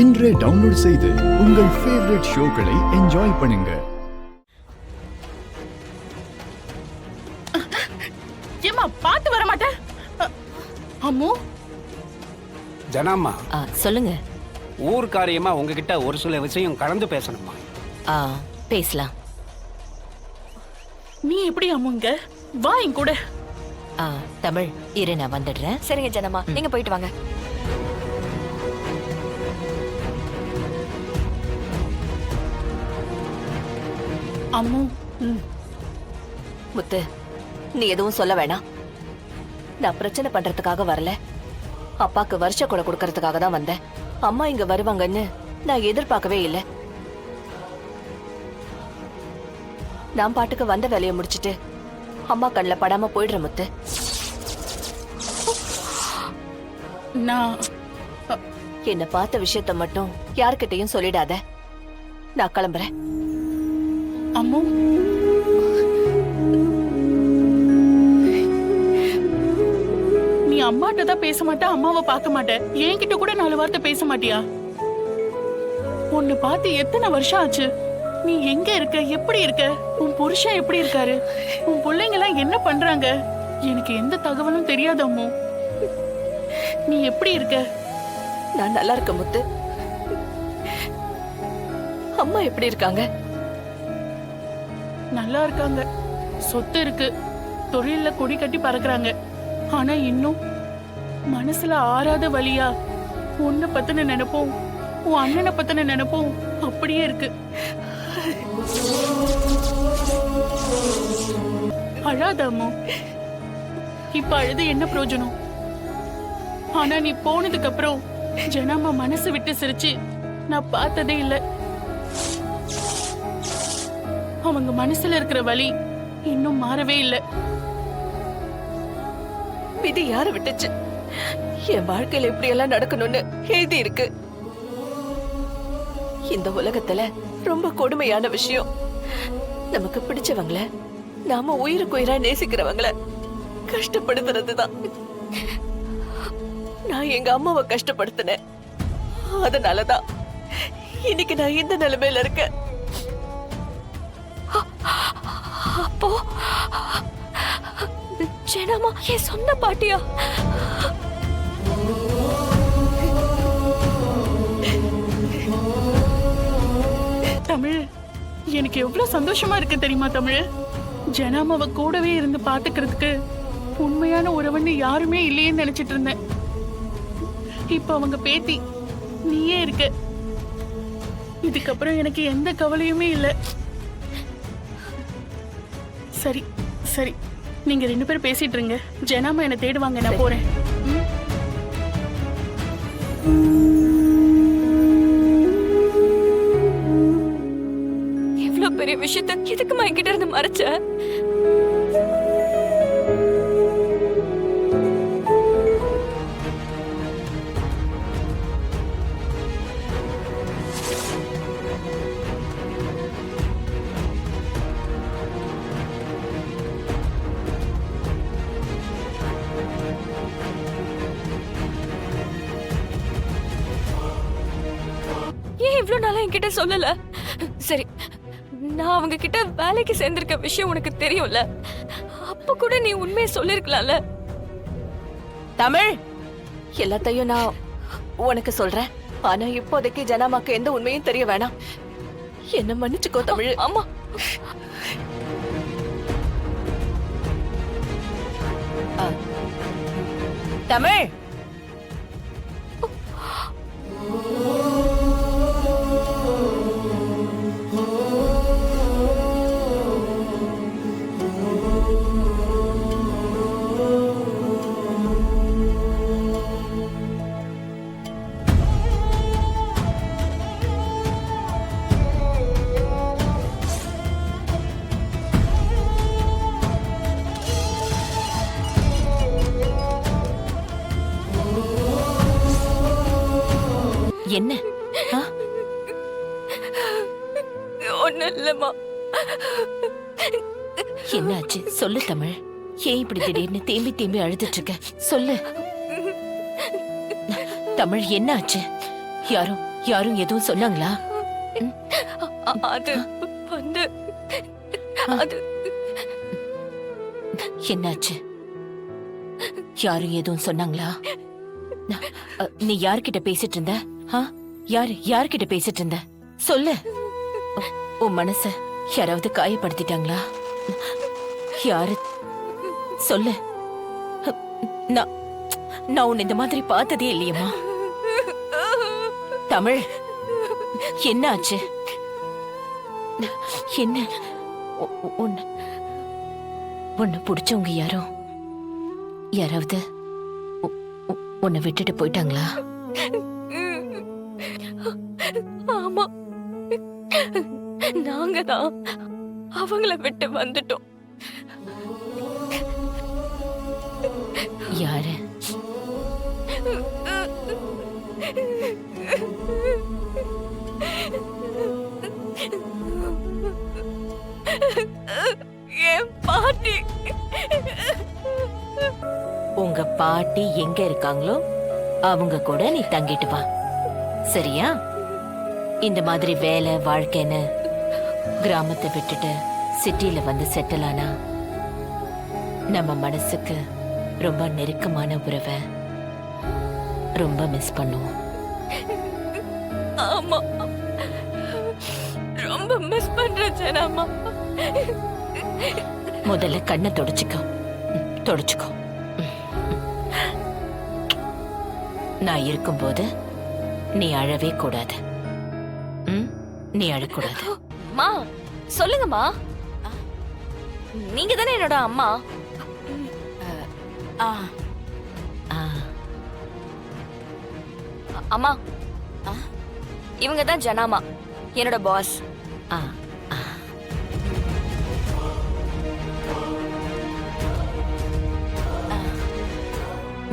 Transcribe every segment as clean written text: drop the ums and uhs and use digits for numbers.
இன்றே டவுன்லோட் செய்து உங்கள் ஃபேவரட் ஷோக்களை என்ஜாய் பண்ணுங்க. ஏமா பாத்து வர மாட்டேன். அம்மு ஜனாம்மா, சொல்லுங்க. ஊர் காரியமா உங்ககிட்ட ஒரு சில விஷயம் கலந்து பேசணுமா? பேசலாம். நீ எப்படி அம்முங்க? வா என் கூட. தமிழ் இரு, நான் வந்துடுறேன். சரிங்க ஜனமா, நீங்க போயிட்டு வாங்க. அம்மு, முத்து, நீ எதுவும் சொல்ல வேணாம். நான் பிரச்சனை பண்றதுக்காக வரல. அப்பாக்கு வருஷ கூட கொடுக்கறதுக்காக தான் வந்தேன். அம்மா இங்க வருவாங்கன்னு நான் எதிர்பார்க்கவே இல்லை. நான் பாட்டுக்கு வந்த வேலையை முடிச்சிட்டு அம்மா கண்ணில் படாம போயிடுற முத்து. நான் என்ன பார்த்த விஷயத்த மட்டும் யார்கிட்டயும் சொல்லிடாத. நான் கிளம்புறேன். அம்மு, நீ அம்மாட்ட தான் பேச மாட்ட, அம்மாவை பார்க்க மாட்ட, என்கிட்ட கூட 4 வார்த்தை பேச மாட்டியா? உன்னை பார்த்து எத்தனை வருஷம் ஆச்சு? நீ எங்க இருக்க? எப்படி இருக்க? உன் புருஷன் எப்படி இருக்காரு? உன் பிள்ளைங்க எல்லாம் என்ன பண்றாங்க? எனக்கு எந்த தகவலும் தெரியாது அம்மு. நீ எப்படி இருக்க? நான் நல்லா இருக்கேன் முத்து. அம்மா எப்படி இருக்காங்க? நல்லா இருக்காங்க. சொத்து இருக்கு, தொழில்ல கொடி கட்டி பறக்குறாங்க. ஆனா இன்னும் மனசுல ஆறாத வலியா உன்னை பத்தின நினைப்போம், உன் அண்ணனை பத்தின நினைப்போம் அப்படியே இருக்கு. அழாத அம்மு. இப்ப அழுது என்ன பிரயோஜனம்? ஆனா நீ போனதுக்கு அப்புறம் ஜனம்மா மனசு விட்டு சிரிச்சு நான் பார்த்ததே இல்லை. அவங்க மனசுல இருக்கிற வலி இன்னும் மாறவே இல்லை. விதி யார விட்டுச்சு? என் வாழ்க்கையில இப்படி எல்லாம் நடக்கணும்னு எழுதி இருக்கு. இந்த உலகத்துல ரொம்ப கொடுமையான விஷயம், நமக்கு பிடிச்சவங்கள, நாம உயிருக்குயிரா நேசிக்கிறவங்கள கஷ்டப்படுத்துறதுதான். நான் எங்க அம்மாவை கஷ்டப்படுத்தினேன். அதனாலதான் இன்னைக்கு நான் இந்த நிலைமையில இருக்கேன். அப்போ ஜனமா என் சொந்த பாட்டியா? தமிழ், எனக்கு எவ்வளவு சந்தோஷமா இருக்கு தெரியுமா தமிழ்? ஜனாமாவை கூடவே இருந்து பாத்துக்கிறதுக்கு உண்மையான உறவுன்னு யாருமே இல்லையேன்னு நினைச்சிட்டு இருந்தேன். இப்ப அவங்க பேத்தி நீயே இருக்க. இதுக்கப்புறம் எனக்கு எந்த கவலையுமே இல்லை. சரி சரி, நீங்க 2 பேரும் பேசிட்டு இருங்க. ஜனாமா என்ன தேடுவாங்க, நான் போறேன். இவ்வளவு பெரிய விஷயத்த எதுக்குமா என்கிட்ட இருந்து மறைச்ச? ஏன் இவ்வளவு நாளா என்கிட்ட சொல்லல? சரி, நான் அவங்க கிட்ட வேலைக்கு சேர்ந்திருக்க விஷயம் உனக்கு தெரியும்ல, அப்ப கூட நீ உண்மையை சொல்லிருக்கலாம்ல. தமிழ், எல்லாத்தையும் நான் உனக்கு சொல்றேன். ஆனா இப்போதைக்கு ஜனாமாக்கு எந்த உண்மையும் தெரிய வேணாம். என்ன மன்னிச்சுக்கோ தமிழ். அம்மா, தமிழ். என்ன? ஒண்ணு இல்லம்மா. என்னாச்சு சொல்லு தமிழ். ஏன் இப்படி திடீர்னு தேம்பி தேம்பி அழுதுட்டு இருக்க? சொல்லு தமிழ், என்னாச்சு? யாரும் யாரும் எதுவும் சொன்னாங்களா? அது வந்து அது என்னாச்சு? யாரும் எதுவும் சொன்னாங்களா? நீ யார்கிட்ட பேசிட்டு இருந்த? யார்கிட்ட பேசிட்டு இருந்த? சொல்லு. உன் மனச யாராவது காயப்படுத்திட்டாங்களா? யாரு? சொல்லு. நான் உன்னை இந்த மாதிரி பார்த்ததே இல்லையம்மா. தமிழ், என்ன ஆச்சு? என்ன? உன்னை பிடிச்சவங்க யாராவது உன்னை விட்டுட்டு போயிட்டாங்களா? ஆமா, நாங்க தான் அவங்கள விட்டு வந்துட்டோம். யாரு? என் பாட்டி. உங்க பாட்டி எங்க இருக்காங்களோ அவங்க கூட நீ தங்கிட்டு வா, சரியா? இந்த மாதிரி வேலை வாழ்க்கைன்னு கிராமத்தை விட்டுட்டு சிட்டில வந்து செட்டில் ஆனா நம்ம மனசுக்கு ரொம்ப நெருக்கமான உறவை ரொம்ப மிஸ் பண்ணுவோம். ஆமா, ரொம்ப மிஸ் பண்றேன் ஜனாமா. முதல்ல கண்ணை தொடச்சுக்கோ. நான் இருக்கும்போது நீ அழவே கூடாது. நீ அழக்கூடாது. மா, சொல்லுங்கம்மா. நீங்க தானே என்னோட அம்மா. அம்மா, இவங்க தான் ஜனாமா, என்னோட பாஸ்.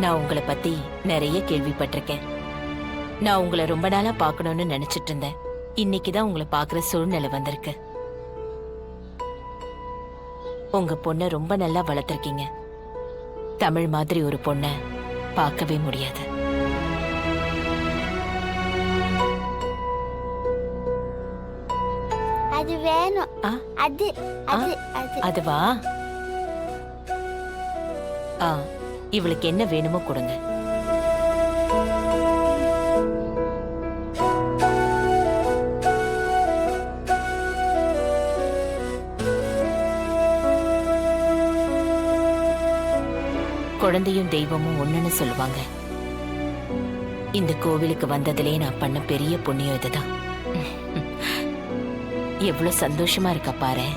நான் உங்களை பத்தி நிறைய கேள்விப்பட்டிருக்கேன். நான் உங்களை ரொம்ப நாளா பார்க்கணும்னு நினைச்சிட்டு இருந்தேன். இன்னைக்குதான் உங்களை பார்க்குற சூழ்நிலை வந்திருக்கு. உங்க பொண்ணை ரொம்ப நல்லா வளர்த்திருக்கீங்க. தமிழ் மாதிரி ஒரு பொண்ணை பார்க்கவே முடியாது. அது வேணும். அது அது அது அதுவா? இவளுக்கு என்ன வேணுமோ கொடுங்க. குழந்தையும் தெய்வமும் ஒண்ணுன்னு சொல்லுவாங்க. இந்த கோவிலுக்கு வந்ததிலே நான் பண்ண பெரிய புண்ணியம் இதுதான். எவ்வளவு சந்தோஷமா இருக்கா பாரு.